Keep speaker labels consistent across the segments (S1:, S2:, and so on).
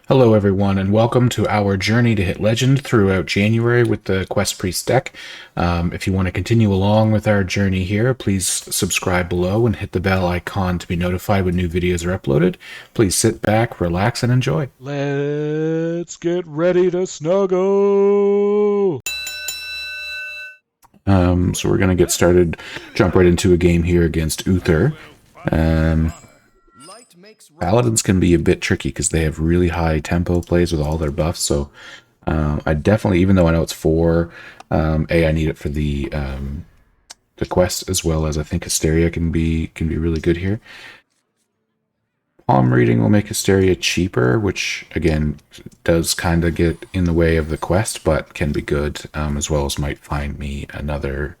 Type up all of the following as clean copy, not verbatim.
S1: Hello everyone, and welcome to our journey to hit Legend throughout January with the Quest Priest deck. If you want to continue along with our journey here, please subscribe below and hit the bell icon to be notified when new videos are uploaded. Please sit back, relax, and enjoy.
S2: Let's get ready to snuggle!
S1: So we're going to get started, jump right into a game here against Uther. Paladins can be a bit tricky because they have really high tempo plays with all their buffs, so I definitely, even though I know it's for I need it for the quest, as well as I think Hysteria can be really good here. Palm reading will make Hysteria cheaper, which again does kind of get in the way of the quest, but can be good, as well as might find me another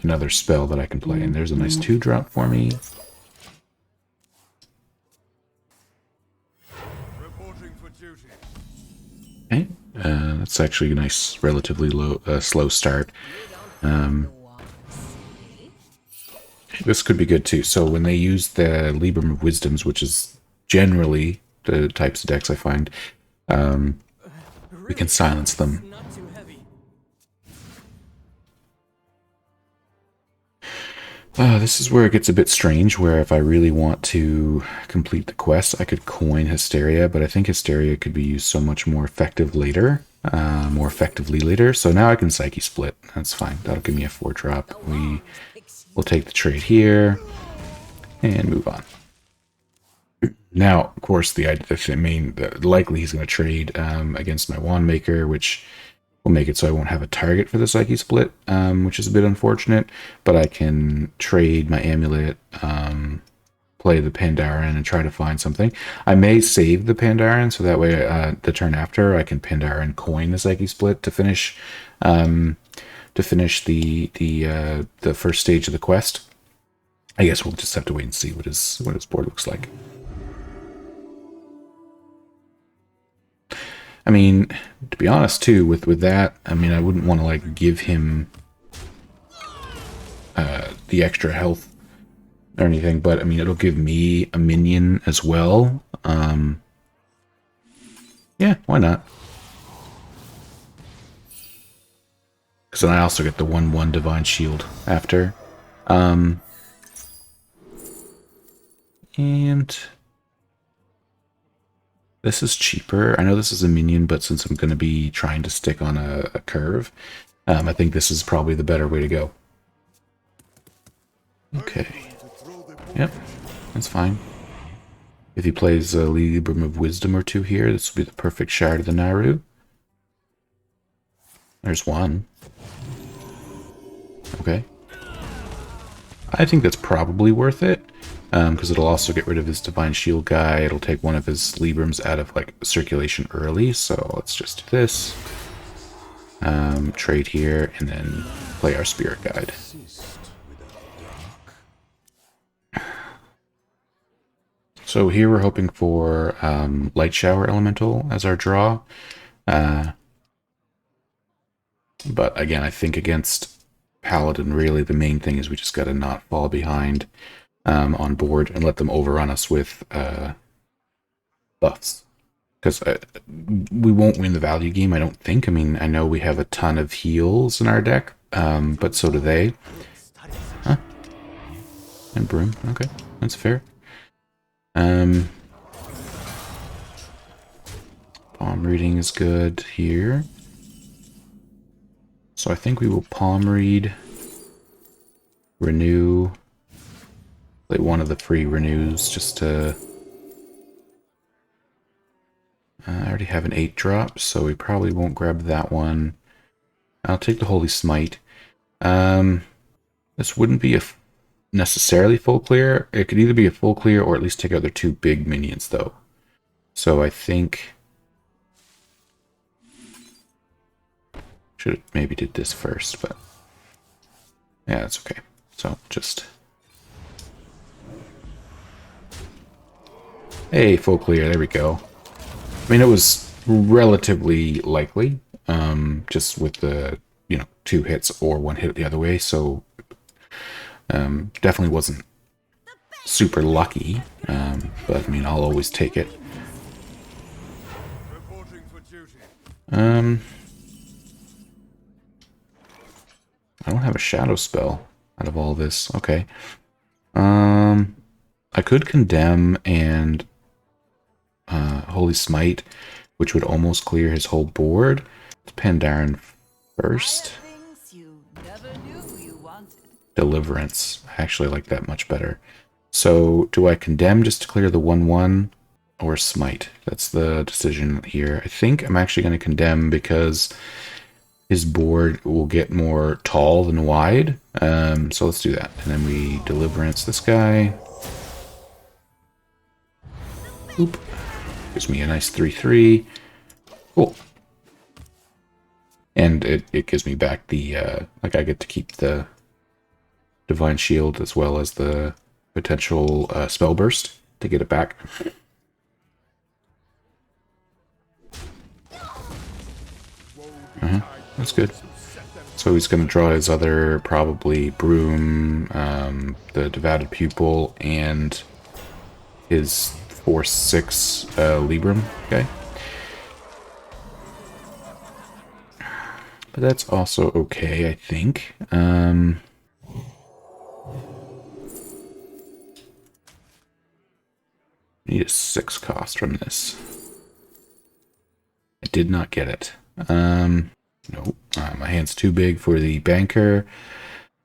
S1: another spell that I can play. And there's a nice 2-drop for me. Okay, that's actually a nice, relatively slow start. This could be good too. So when they use the Libram of Wisdoms, which is generally the types of decks I find, we can silence them. This is where it gets a bit strange, where if I really want to complete the quest, I could coin Hysteria, but I think Hysteria could be used so much more effectively later. So now I can Psyche Split. That's fine. That'll give me a 4-drop. We'll take the trade here and move on. Now, of course, likely he's going to trade against my Wand Maker, which will make it so I won't have a target for the Psyche Split, which is a bit unfortunate, but I can trade my Amulet, play the Pandaren, and try to find something. I may save the Pandaren, so that way the turn after I can Pandaren coin the Psyche Split to finish the first stage of the quest. I guess we'll just have to wait and see what his board looks like. I mean, to be honest, too, with that, I mean, I wouldn't want to, like, give him the extra health or anything, but, I mean, it'll give me a minion as well. Yeah, why not? Because then I also get the 1/1 Divine Shield after. And this is cheaper. I know this is a minion, but since I'm going to be trying to stick on a curve, I think this is probably the better way to go. Okay. Yep, that's fine. If he plays a Libram of Wisdom or two here, this will be the perfect shard of the Naru. There's one. Okay. I think that's probably worth it. Because it'll also get rid of his Divine Shield guy. It'll take one of his Librams out of, like, circulation early. So let's just do this. Trade here, and then play our Spirit Guide. So here we're hoping for Light Shower Elemental as our draw. But again, I think against Paladin, really the main thing is we just gotta not fall behind on board and let them overrun us with buffs. Because we won't win the value game, I don't think. I mean, I know we have a ton of heals in our deck, but so do they. Huh? And Broom, okay, that's fair. Palm reading is good here. So I think we will palm read, renew, play one of the free renews just to... I already have an 8-drop, so we probably won't grab that one. I'll take the Holy Smite. This wouldn't be necessarily full clear. It could either be a full clear or at least take out their 2 big minions, though. So I think... should have maybe did this first, but... yeah, that's okay. So, just... hey, full clear, there we go. I mean, it was relatively likely, just with the, 2 hits or 1 hit the other way, so definitely wasn't super lucky, but I mean, I'll always take it. Um, I don't have a shadow spell out of all this. Okay. I could condemn and Holy Smite, which would almost clear his whole board. Let's Pandaren first. Deliverance. I actually like that much better. So, do I condemn just to clear the 1/1 or smite? That's the decision here. I think I'm actually going to condemn because his board will get more tall than wide. So let's do that. And then we deliverance this guy. Oop. Gives me a nice 3/3. Cool. And it gives me back the, like I get to keep the Divine Shield as well as the potential Spell Burst to get it back. That's good. So he's going to draw his other, probably Broom, the Devoted Pupil, and his 4/6 Libram. Okay. But that's also okay, I think. Need a 6 cost from this. I did not get it. Nope. My hand's too big for the banker.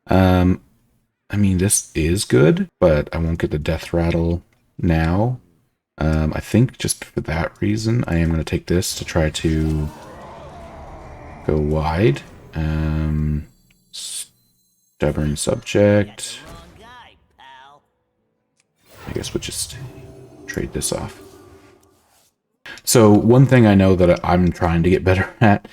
S1: I mean, this is good, but I won't get the death rattle now. I think just for that reason, I am going to take this to try to go wide. Stubborn subject. I guess we'll just trade this off. So one thing I know that I'm trying to get better at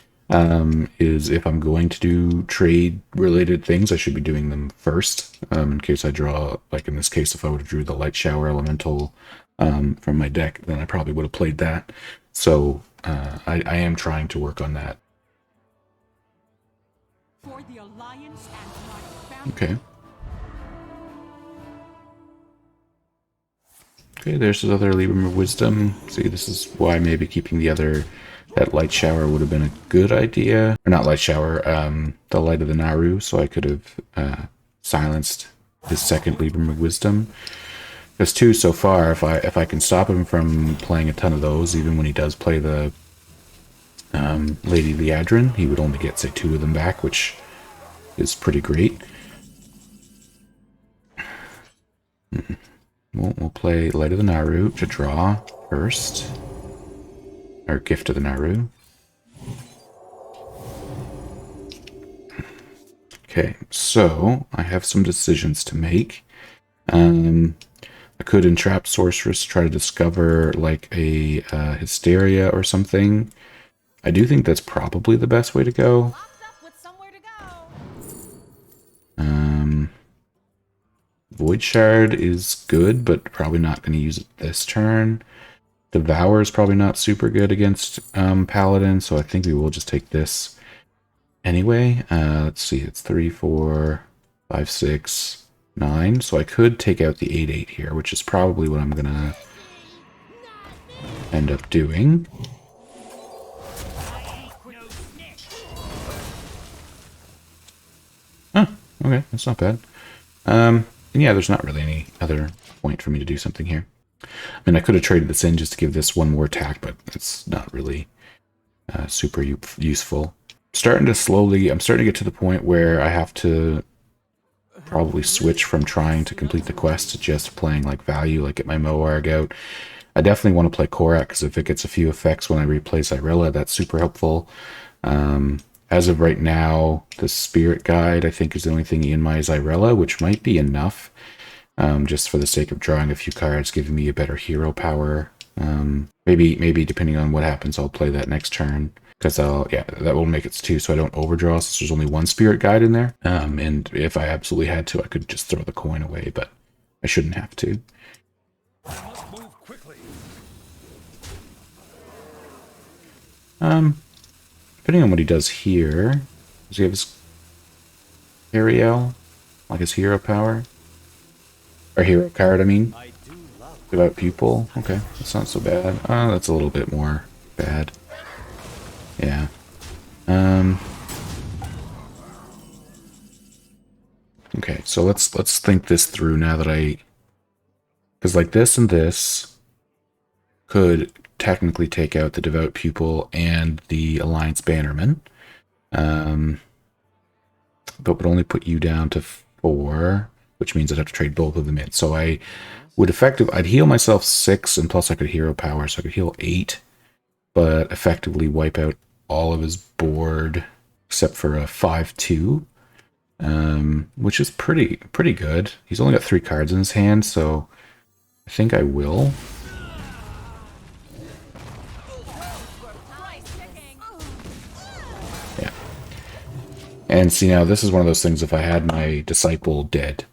S1: is if I'm going to do trade-related things, I should be doing them first, in case I draw, like in this case, if I would have drew the Light Shower Elemental from my deck, then I probably would have played that. So I am trying to work on that. Okay. Okay, there's his other Libram of Wisdom. See, this is why maybe keeping the other, that Light Shower would have been a good idea. Or not Light Shower, the Light of the Naru, so I could have silenced his second Libram of Wisdom. Because two, so far, if I can stop him from playing a ton of those, even when he does play the Lady Liadrin, he would only get, say, 2 of them back, which is pretty great. We'll play Light of the Naru to draw first. Or Gift of the Naru. Okay, so I have some decisions to make. I could entrap Sorceress to try to discover like a Hysteria or something. I do think that's probably the best way to go. Void Shard is good, but probably not going to use it this turn. Devour is probably not super good against Paladin, so I think we will just take this anyway. Let's see, it's 3, 4, 5, 6, 9. So I could take out the 8/8 here, which is probably what I'm going to end up doing. Huh, okay, that's not bad. And yeah, there's not really any other point for me to do something here. I mean, I could have traded this in just to give this one more attack, but it's not really super useful. I'm starting to get to the point where I have to probably switch from trying to complete the quest to just playing like value, like get my Moarg out. I definitely want to play Korak, because if it gets a few effects when I replay Xyrella, that's super helpful. As of right now, the Spirit Guide, I think, is the only thing in my Xyrella, which might be enough, just for the sake of drawing a few cards, giving me a better hero power. Maybe depending on what happens, I'll play that next turn, because that will make it 2, so I don't overdraw, since there's only one Spirit Guide in there. And if I absolutely had to, I could just throw the coin away, but I shouldn't have to. Depending on what he does here, does he have his Ariel, like his hero power? Or hero card, I mean. Devout Pupil. Okay, that's not so bad. That's a little bit more bad. Yeah. Okay, so let's think this through now that because like this and this could technically take out the Devout Pupil and the Alliance Bannerman. But would only put you down to 4, which means I'd have to trade both of them in. So I'd heal myself 6, and plus I could hero power, so I could heal 8, but effectively wipe out all of his board except for a 5/2, which is pretty good. He's only got 3 cards in his hand, so I think I will. Yeah. And see, now this is one of those things, if I had my Disciple dead,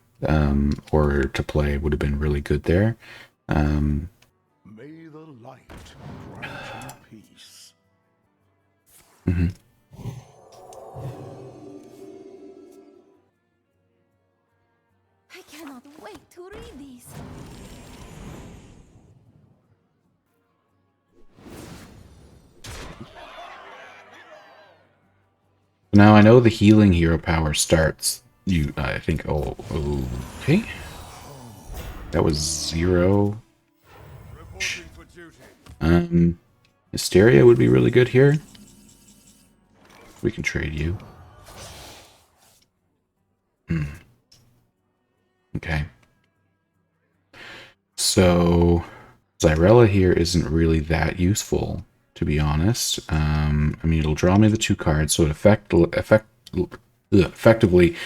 S1: or to play, would have been really good there.
S3: May the light grant you peace.
S4: I cannot wait to read these.
S1: Now I know the healing hero power starts. I think. Oh, okay. That was 0. Hysteria would be really good here. We can trade you. Okay. So Xyrella here isn't really that useful, to be honest. I mean, it'll draw me the 2 cards, so it effectively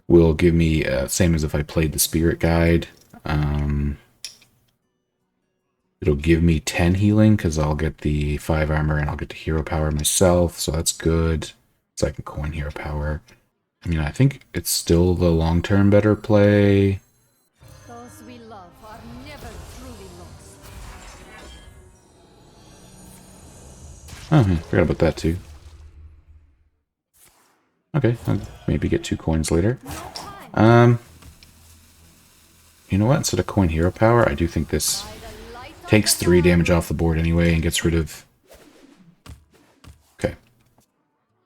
S1: will give me same as if I played the Spirit Guide. It'll give me 10 healing because I'll get the 5 armor and I'll get the hero power myself, so that's good. So I can coin hero power. I mean, I think it's still the long-term better play.
S4: Those we love are never truly lost.
S1: Oh, yeah, forgot about that too. Okay, I'll maybe get 2 coins later. You know what? Instead of coin hero power, I do think this takes 3 damage off the board anyway and gets rid of... Okay.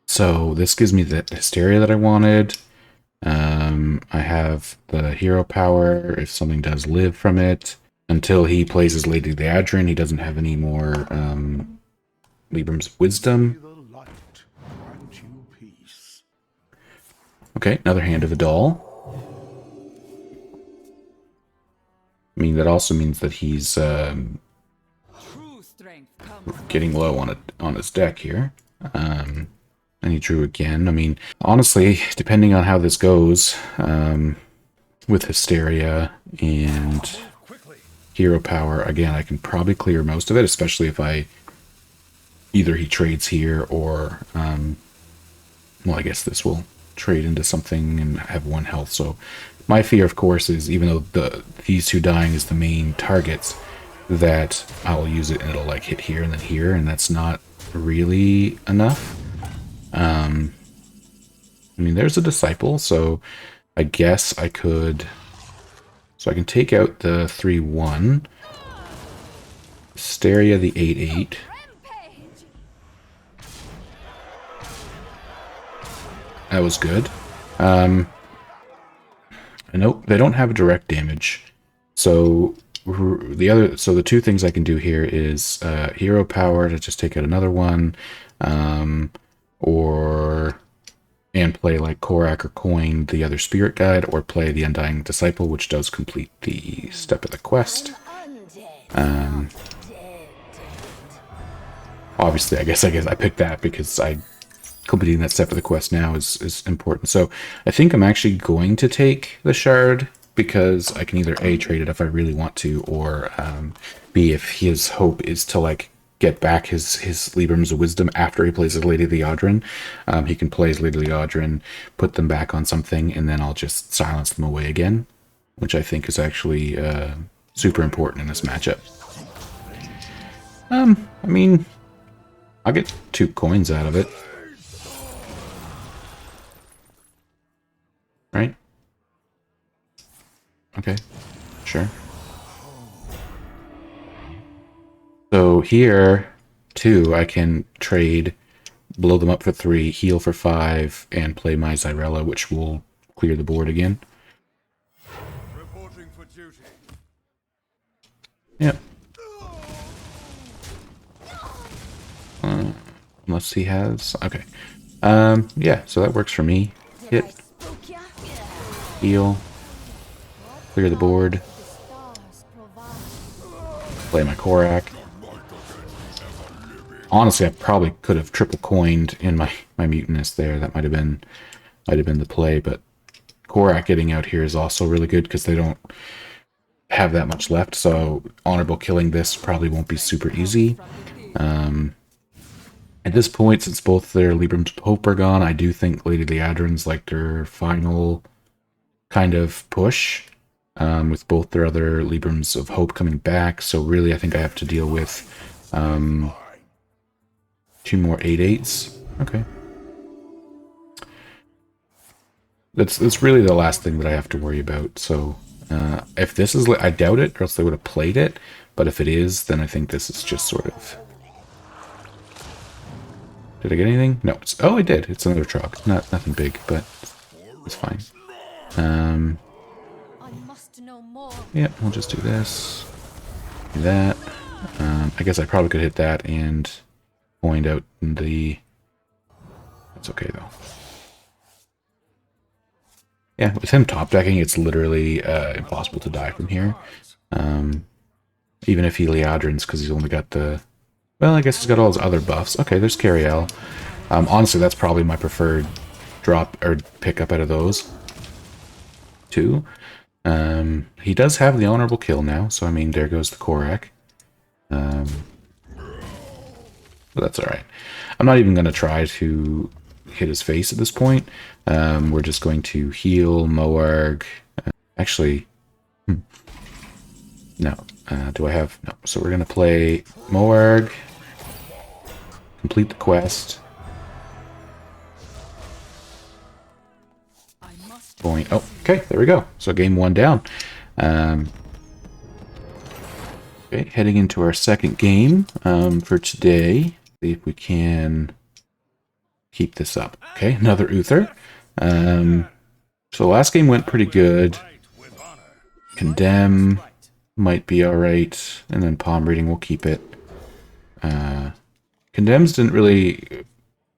S1: So this gives me the Hysteria that I wanted. I have the hero power if something does live from it. Until he plays his Lady Leadrin, he doesn't have any more Librams of Wisdom.
S3: May the light grant you peace.
S1: Okay, another Hand of Adal. I mean, that also means that he's getting low on his deck here. And he drew again. I mean, honestly, depending on how this goes, with Hysteria and hero power, again, I can probably clear most of it, especially if either he trades here or, well, I guess this will trade into something and have 1 health. So my fear, of course, is even though these 2 dying is the main targets, that I'll use it and it'll like hit here and then here, and that's not really enough. I mean, there's a Disciple, so I guess I could... So I can take out the 3/1, Hysteria the 8/8. That was good. Nope, they don't have direct damage. So the 2 things I can do here is hero power to just take out another one, and play like Korak or Coin the other Spirit Guide, or play the Undying Disciple, which does complete the step of the quest. Obviously, I guess I picked that because completing that step of the quest now is important. So I think I'm actually going to take the Shard, because I can either A, trade it if I really want to, or B, if his hope is to like get back his Librams of Wisdom after he plays his Lady Leadrin, he can play his Lady Leadrin, put them back on something, and then I'll just silence them away again, which I think is actually super important in this matchup. I mean, I'll get 2 coins out of it. Right? Okay. Sure. So here, too, I can trade, blow them up for 3, heal for 5, and play my Zyrella, which will clear the board again.
S3: Reporting for duty.
S1: Yep. Unless he has... Okay. Yeah, so that works for me.
S4: Did I
S1: Hit,
S4: spook ya?
S1: heal, clear the board,
S4: The stars provide.
S1: play my Korak. Honestly, I probably could have triple coined in my Mutinous there. That might have been the play, but Korak getting out here is also really good because they don't have that much left, so honorable killing this probably won't be super easy. At this point, since both their Librams of Hope are gone, I do think Lady Leadrin's like their final kind of push, with both their other Librams of Hope coming back. So really, I think I have to deal with 2 more 8/8s. Okay. That's really the last thing that I have to worry about. So if this is... I doubt it, or else they would have played it. But if it is, then I think this is just sort of... Did I get anything? No. Oh, I did. It's another Trog. Nothing big, but it's fine.
S4: I must know more.
S1: Yeah, we'll just do this. Do that. I guess I probably could hit that and point out the... That's okay, though. Yeah, with him top decking, it's literally impossible to die from here. Even if he Leadrins, because he's only got the... Well, I guess he's got all his other buffs. Okay, there's Cariel. Honestly, that's probably my preferred drop or pickup out of those two. He does have the honorable kill now, so I mean, there goes the Korak. But that's alright. I'm not even going to try to hit his face at this point. We're just going to heal Moarg. Actually, no. Do I have... No. So we're going to play Moarg. Complete the quest. Going... Oh, okay. There we go. So game 1 down. Okay, heading into our second game for today. See if we can keep this up. Okay, another Uther. So the last game went pretty good. Condemn might be alright, and then palm reading will keep it. Condemns didn't really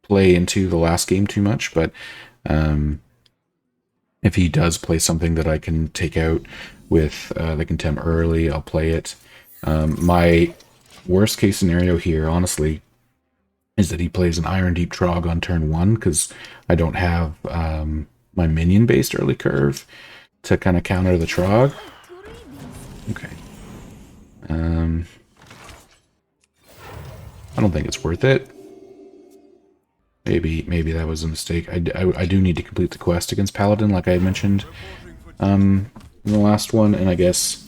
S1: play into the last game too much, but if he does play something that I can take out with the Contempt early, I'll play it. My worst case scenario here, honestly, is that he plays an Iron Deep Trog on turn 1, because I don't have my minion-based early curve to kind of counter the Trog. Okay. I don't think it's worth it. Maybe that was a mistake. I do need to complete the quest against Paladin, like I had mentioned in the last one, and I guess...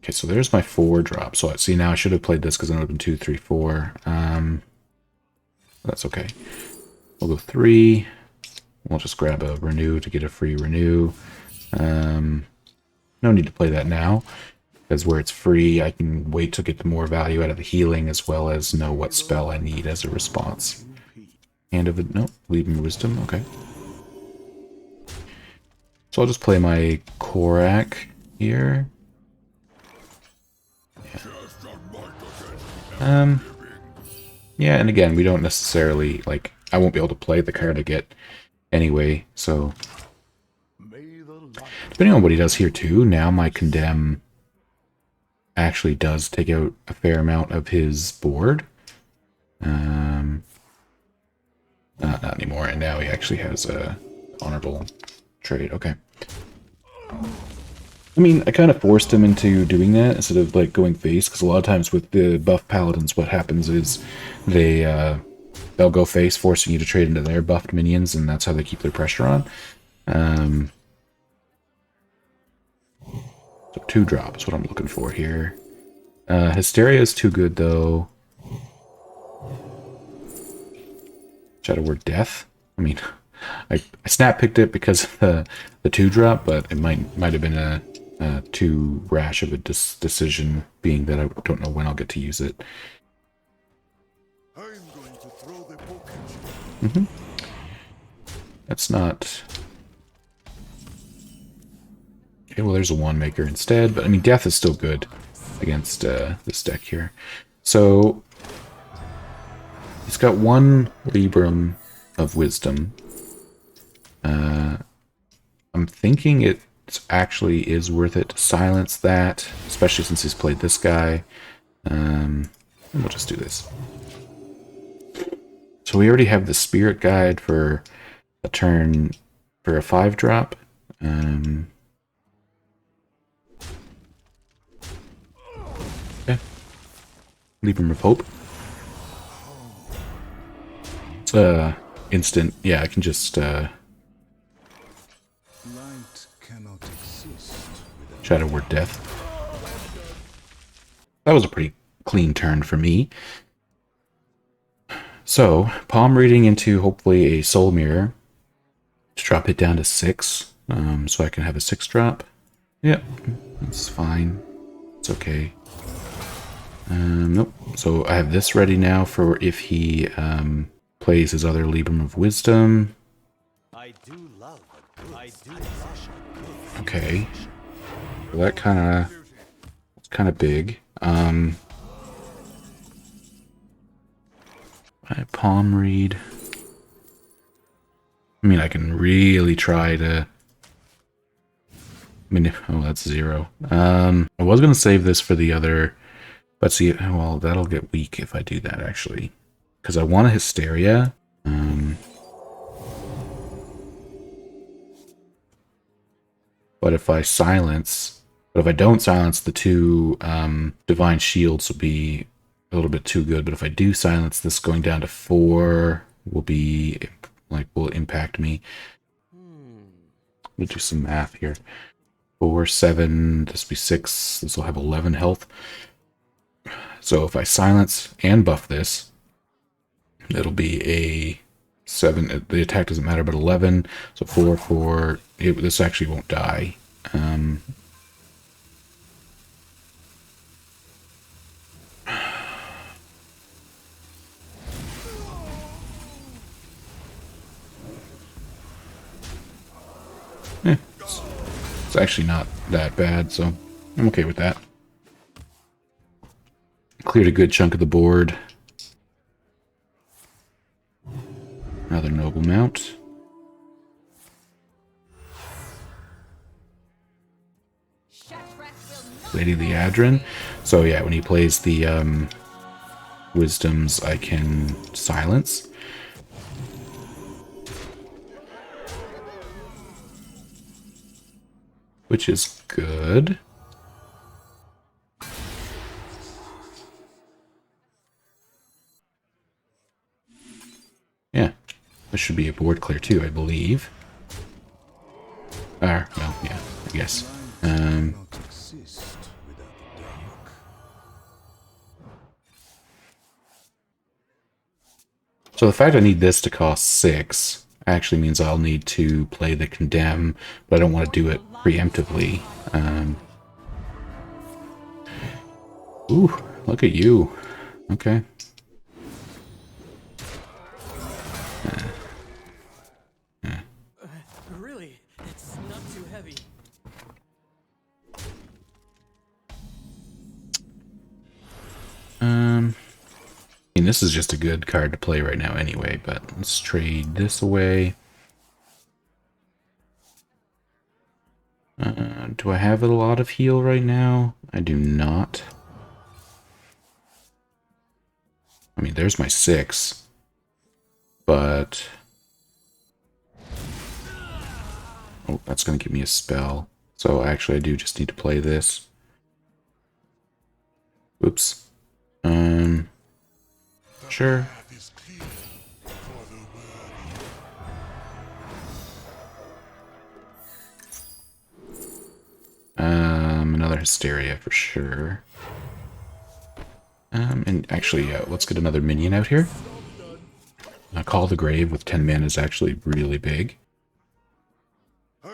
S1: Okay, so there's my 4 drop. So see, now I should have played this because it would have been 2, 3, 4. That's okay. We'll go 3. We'll just grab a renew to get a free renew. No need to play that now, because where it's free, I can wait to get the more value out of the healing, as well as know what spell I need as a response. Hand of it, no, leaving wisdom, okay. So I'll just play my Korak here. Yeah, and again, we don't necessarily, like, I won't be able to play the card I get anyway, so... Depending on what he does here too, now my Condemn actually does take out a fair amount of his board. Not anymore, and now he actually has a honorable trade. Okay. I mean, I kind of forced him into doing that instead of like going face, because a lot of times with the buff paladins, what happens is they'll go face, forcing you to trade into their buffed minions, and that's how they keep their pressure on. So 2 drop is what I'm looking for here. Hysteria is too good though. Shadow Word Death. I mean, I snap picked it because of the 2 drop, but it might have been too rash of a decision, being that I don't know when I'll get to use it.
S3: I'm going to throw the book at you.
S1: That's not... Okay, well, there's a wand maker instead, but I mean, death is still good against this deck here. So, he's got one Libram of Wisdom. I'm thinking it actually is worth it to silence that, especially since he's played this guy. We'll just do this. So we already have the Spirit Guide for a turn for a 5-drop. Okay. Libram of Hope. It's instant. Yeah, I can just
S3: Light cannot exist without
S1: Shadow Word Death. That was a pretty clean turn for me. So, palm reading into hopefully a Soul Mirror to drop it down to 6, so I can have a 6-drop. Yep, that's fine. It's okay. Nope. So I have this ready now for if he plays his other Libram of Wisdom. Okay. Well, that kind of big. I palm read. I mean, I can really try to... I mean, oh, that's 0. I was going to save this for the other... But see, well, that'll get weak if I do that, actually. Because I want a Hysteria. But if I silence... But if I don't silence, the 2 Divine Shields will be a little bit too good. But if I do silence, this going down to 4 will be... will impact me. We'll do some math here. 4, 7, this will be 6. This will have 11 health. So if I silence and buff this, it'll be a 7. The attack doesn't matter, but 11. So 4, 4. This actually won't die. It's actually not that bad, so I'm okay with that. Cleared a good chunk of the board. Another Noble Mount. Lady Leadrin. So yeah, when he plays the Wisdoms, I can silence. Which is good. Yeah, this should be a board clear too, I believe. Well, yeah, I guess.
S3: cannot exist without the dark.
S1: So the fact I need this to cost 6 actually means I'll need to play the Condemn, but I don't want to do it preemptively. Ooh, look at you. Okay.
S5: Really? It's not too heavy.
S1: I mean, this is just a good card to play right now anyway, but let's trade this away. Do I have a lot of heal right now? I do not. I mean, there's my 6. But... oh, that's going to give me a spell. So actually, I do just need to play this. Oops. Sure. Another Hysteria for sure. And actually, let's get another minion out here. Call the Grave with 10 mana is actually really big.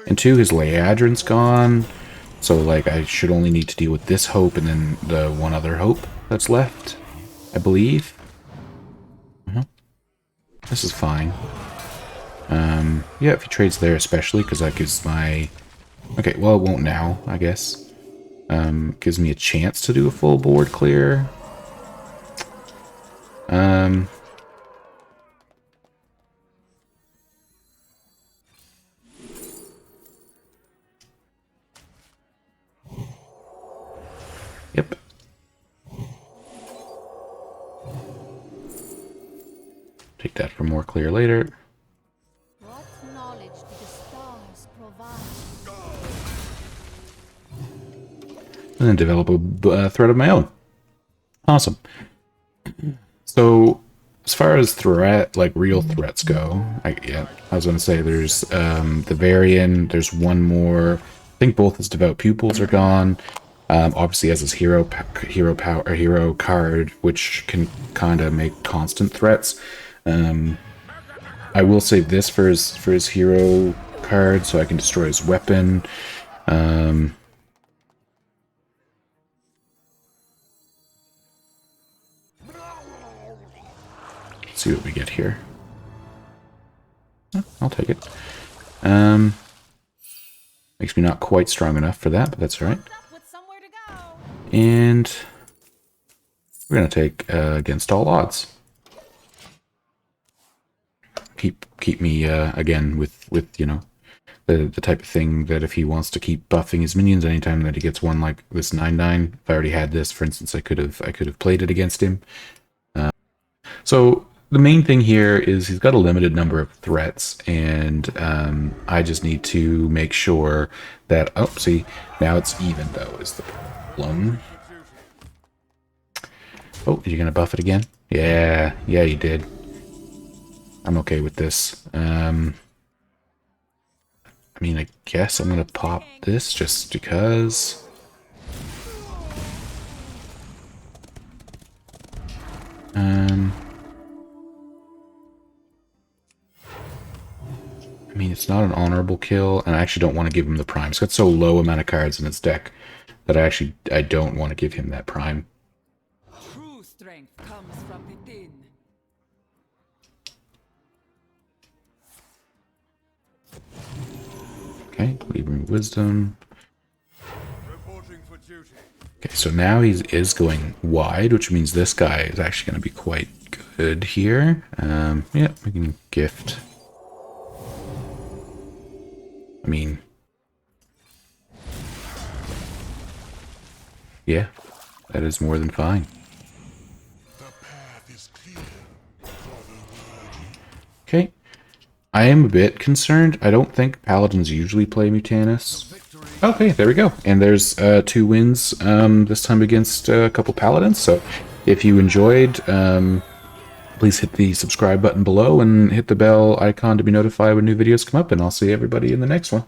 S1: And 2, his Leadrin's gone. So, like, I should only need to deal with this hope and then the one other hope that's left, I believe. This is fine. Yeah, if he trades there especially, because that gives my... Okay, well, it won't now, I guess. Gives me a chance to do a full board clear. Yep. Take that for more clear later.
S4: What knowledge do the stars provide?
S1: And then develop a threat of my own. Awesome. So, as far as threat, like real threats go, I was going to say there's the Varian, there's one more. I think both his Devout Pupils are gone. Obviously, has his hero card, which can kind of make constant threats. I will save this for his hero card, so I can destroy his weapon. Let's see what we get here. Oh, I'll take it. Makes me not quite strong enough for that, but that's all right. And we're gonna take against all odds. Keep me again with you know the type of thing that if he wants to keep buffing his minions anytime that he gets one like this 9/9. If I already had this, for instance, I could have played it against him. So the main thing here is he's got a limited number of threats, and I just need to make sure that... Oh, see, now it's even, though, is the problem. Oh, are you going to buff it again? Yeah, you did. I'm okay with this. I mean, I guess I'm going to pop this just because... I mean, it's not an honorable kill, and I actually don't want to give him the prime. He's got so low amount of cards in his deck that I don't want to give him that prime.
S5: True strength comes from within.
S1: Okay, leaving wisdom.
S3: Reporting for duty.
S1: Okay, so now he is going wide, which means this guy is actually going to be quite good here. Yeah, we can gift. I mean, yeah, that is more than fine.
S3: The path is clear for the worthy.
S1: Okay, I am a bit concerned. I don't think Paladins usually play Mutanus. Okay, there we go. And there's 2 wins this time against a couple Paladins. So if you enjoyed, please hit the subscribe button below and hit the bell icon to be notified when new videos come up. And I'll see everybody in the next one.